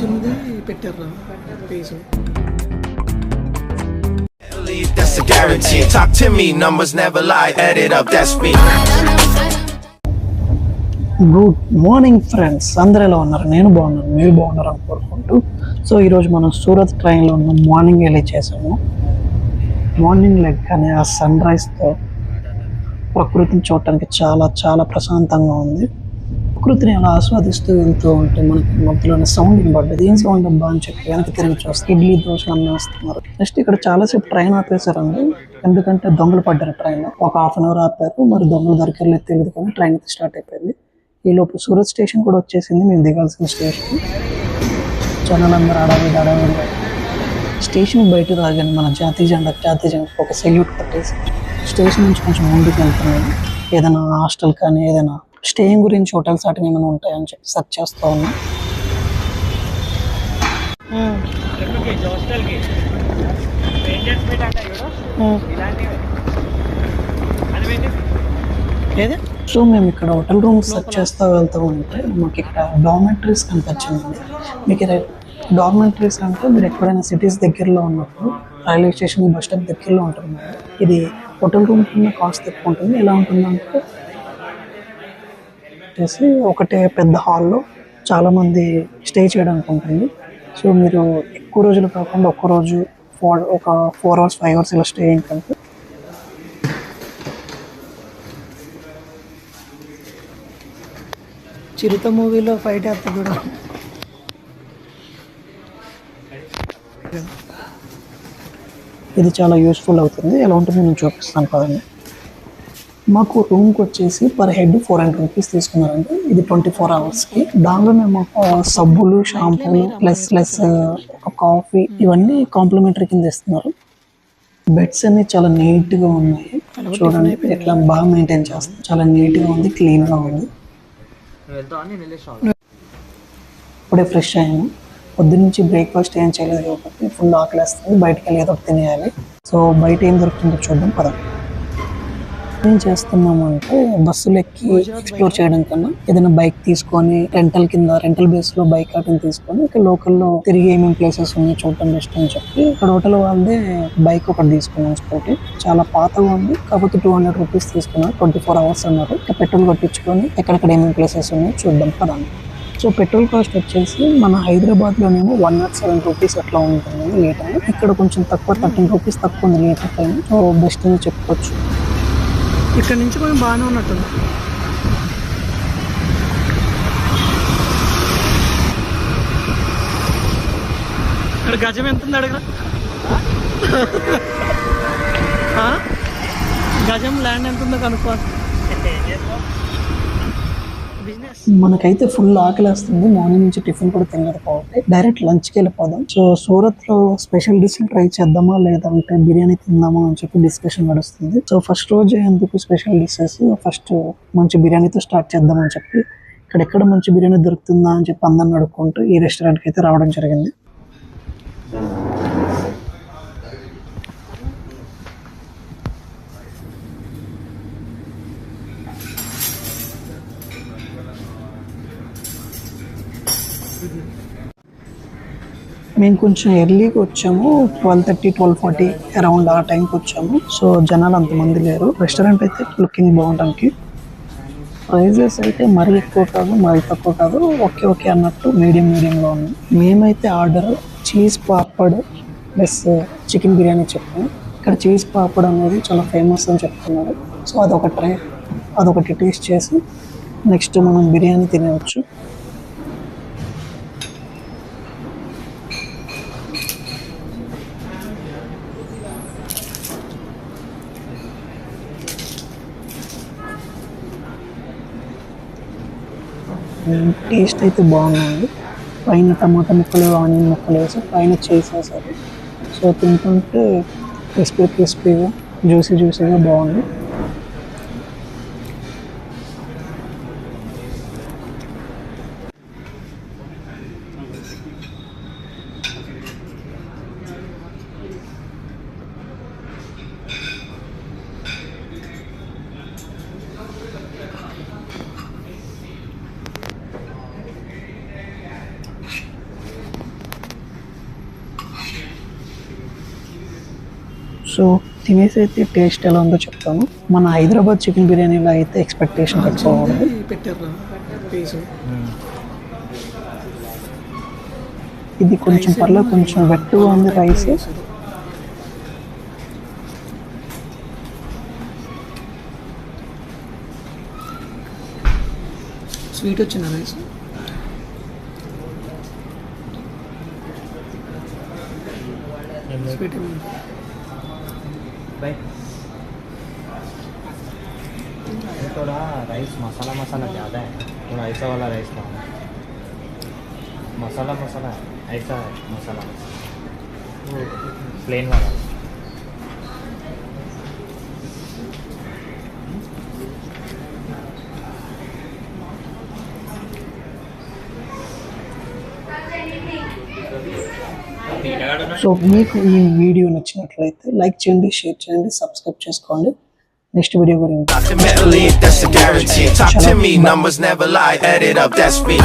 చిన్నది పెట్టారు పీసు. That's a guarantee. Talk to me, numbers never lie. Add it up, that's me. Good morning friends, అందరూ ఎలా ఉన్నారు? నేను బాగున్నాను, మీరు బాగున్నారు అని కోరుకుంటూ. సో ఈరోజు మనం సూరత్ ట్రైన్లో ఉన్న మార్నింగ్ వెళ్ళి చేసాము. మార్నింగ్ లెగ్గానే ఆ సన్ రైజ్తో ప్రకృతిని చూడటానికి చాలా చాలా ప్రశాంతంగా ఉంది. ప్రకృతిని అలా ఆస్వాదిస్తూ వెళ్తూ ఉంటే మనకి మధ్యలోనే సౌండ్ వినబడ్డది. ఏం సౌండ్ అబ్బా అని చెప్పి వెనక్కి తిరిగి చూస్తే ఇడ్లీ దోశ అన్నీ వస్తున్నారు. నెక్స్ట్ ఇక్కడ చాలాసేపు ట్రైన్ ఆపేశారండి, ఎందుకంటే దొంగలు పడ్డారు ట్రైన్. ఒక హాఫ్ అన్ అవర్ ఆపారు, మరి దొంగలు దొరికారు తెలియదు కానీ ట్రైన్ అయితే స్టార్ట్ అయిపోయింది. ఈలోపు సూరత్ స్టేషన్ కూడా వచ్చేసింది, మేము దిగాల్సిన స్టేషన్. జనాలందరూ అడవి స్టేషన్ బయట రాగానే మన జాతీయ జెండాకి ఒక సెల్యూట్ కట్టేసి స్టేషన్ నుంచి కొంచెం ముందుకు వెళ్తున్నాను. ఏదైనా హాస్టల్ కానీ ఏదైనా స్టేయింగ్ గురించి హోటల్స్ అటు ఏమైనా ఉంటాయని చెప్పి సెర్చ్ చేస్తూ ఉన్నా. సో మేము ఇక్కడ హోటల్ రూమ్ సెర్చ్ చేస్తూ వెళ్తూ ఉంటే మాకు ఇక్కడ డార్మెంటరీస్ కనిపించింది. మీకు డార్మెంటరీస్ అంటే మీరు ఎక్కడైనా సిటీస్ దగ్గరలో ఉన్నప్పుడు రైల్వే స్టేషన్ బస్ స్టాప్ దగ్గరలో ఉంటుంది. ఇది హోటల్ రూమ్ కన్నా కాస్ట్ ఎక్కువ ఉంటుంది. ఎలా ఉంటుందంటే ఒకటే పెద్ద హాల్లో చాలామంది స్టే చేయడానికి ఉంటుంది. సో మీరు ఎక్కువ రోజులు కాకుండా ఒక్కరోజు ఒక 4 hours 5 hours ఇలా స్టే కంటే చిరుత మూవీలో ఫైట్ అవుతుంది కూడా. ఇది చాలా యూస్ఫుల్ అవుతుంది. ఎలా ఉంటుంది నేను చూపిస్తాను కదండి. మాకు రూమ్కి వచ్చేసి పర్ హెడ్ 400 rupees తీసుకున్నారండి. ఇది 24 hours. దానిలో మేము సబ్బులు, షాంపూలు ప్లస్ ఒక కాఫీ ఇవన్నీ కాంప్లిమెంటరీ కింద ఇస్తున్నారు. బెడ్స్ అన్ని చాలా నీట్గా ఉన్నాయి. చూడండి ఎట్లా బాగా మెయింటైన్ చేస్తాం. చాలా నీట్గా ఉంది, క్లీన్గా ఉంది. ఇప్పుడే ఫ్రెష్ అయ్యాము. పొద్దున్నుంచి బ్రేక్ఫాస్ట్ ఏం చేయలేదు కాబట్టి ఫుల్ ఆకలిస్తుంది. బయటకు వెళ్ళి ఏదో తినేయాలి. సో బయట ఏం దొరుకుతుందో చూద్దాం పద. ఏం చేస్తున్నాము అంటే బస్సులు ఎక్కి ఎక్స్ప్లోర్ చేయడం కన్నా ఏదైనా బైక్ తీసుకొని రెంటల్ బేస్లో బైక్ అటెండ్ తీసుకొని ఇక్కడ లోకల్లో తిరిగి ఏమేమి ప్లేసెస్ ఉన్నాయి చూడటం బెస్ట్ అని చెప్పి ఇక్కడ హోటల్ వాళ్ళదే బైక్ ఒకటి తీసుకున్నాం. స్కూటీ చాలా పాతగా ఉంది కాకపోతే 200 rupees తీసుకున్నారు. 24 hours అన్నారు. ఇంకా పెట్రోల్ కొట్టించుకొని ఎక్కడెక్కడ ఏమేమి ప్లేసెస్ ఉన్నాయో చూద్దాం కదా. సో పెట్రోల్ కాస్ట్ వచ్చేసి మన హైదరాబాద్లోనేమో 107 rupees అట్లా ఉంటుంది లీటర్. ఇక్కడ కొంచెం తక్కువ 13 rupees తక్కువ ఉంది లీటర్ పైన. సో బెస్ట్ అని చెప్పుకోవచ్చు. ఇక్కడ నుంచి కొంచెం బాగానే ఉన్నట్టుంది. ఇక్కడ గజం ఎంత ఉంది అడగరా? గజం ల్యాండ్ ఎంత ఉందో కనుక్కోవాలి. మనకైతే ఫుల్ ఆకలిస్తుంది. మార్నింగ్ నుంచి టిఫిన్ కూడా తినలేదు కాబట్టి డైరెక్ట్ లంచ్కి వెళ్ళిపోదాం. సో సూరత్లో స్పెషల్ డిష్ ట్రై చేద్దామా లేదంటే బిర్యానీ తిందామా అని చెప్పి డిస్కషన్ నడుస్తుంది. సో ఫస్ట్ రోజు ఎందుకు స్పెషల్ డిషెస్, ఫస్ట్ మంచి బిర్యానీతో స్టార్ట్ చేద్దామని చెప్పి ఇక్కడెక్కడ మంచి బిర్యానీ దొరుకుతుందా అని చెప్పి అందరిని అడుక్కుంటూ ఈ రెస్టారెంట్కి అయితే రావడం జరిగింది. మేము కొంచెం ఎర్లీగా వచ్చాము. 12:30 12:40 అరౌండ్ ఆ టైంకి వచ్చాము. సో జనాలు అంతమంది లేరు. రెస్టారెంట్ అయితే లుకింగ్ బాగుండడానికి. ప్రైజెస్ అయితే మరీ ఎక్కువ కాదు మరీ తక్కువ కాదు, ఓకే అన్నట్టు మీడియంలో ఉంది. మేమైతే order cheese papad plus chicken biryani చెప్పాము. ఇక్కడ చీజ్ పాపడ్ అనేది చాలా ఫేమస్ అని చెప్తున్నారు. సో అదొకటి టేస్ట్ చేసి నెక్స్ట్ మనం బిర్యానీ తినేవచ్చు. టేస్ట్ అయితే బాగుంది. పైన టమాటా ముక్కలు, ఆనియన్ ముక్కలు వేసి పైన చేసేసారు. సో తింటుంటే క్రిస్పీగా జ్యూసీగా బాగుంది. సో తినేసి అయితే టేస్ట్ ఎలా ఉందో చెప్తాను. మన హైదరాబాద్ చికెన్ బిర్యానీలో అయితే ఎక్స్పెక్టేషన్ పెట్టుకోవాలి. ఇది కొంచెం పర్లేదు, కొంచెం వెట్టుగా ఉంది రైస్. స్వీట్ వచ్చిందా రైస్? स्वीट भाई थोड़ा राइस मसाला मसाला ज़्यादा है, थोड़ा ऐसा वाला राइस खाओ. मसाला मसाला है, ऐसा है मसाला वो प्लेन वाला. సో మీకు ఈ వీడియో నచ్చినట్లయితే లైక్ చేయండి, షేర్ చేయండి, సబ్స్క్రైబ్ చేసుకోండి. నెక్స్ట్ వీడియో గురించి Mentally, that's a guarantee. Talk to me, numbers never lie. Add it up, that's me.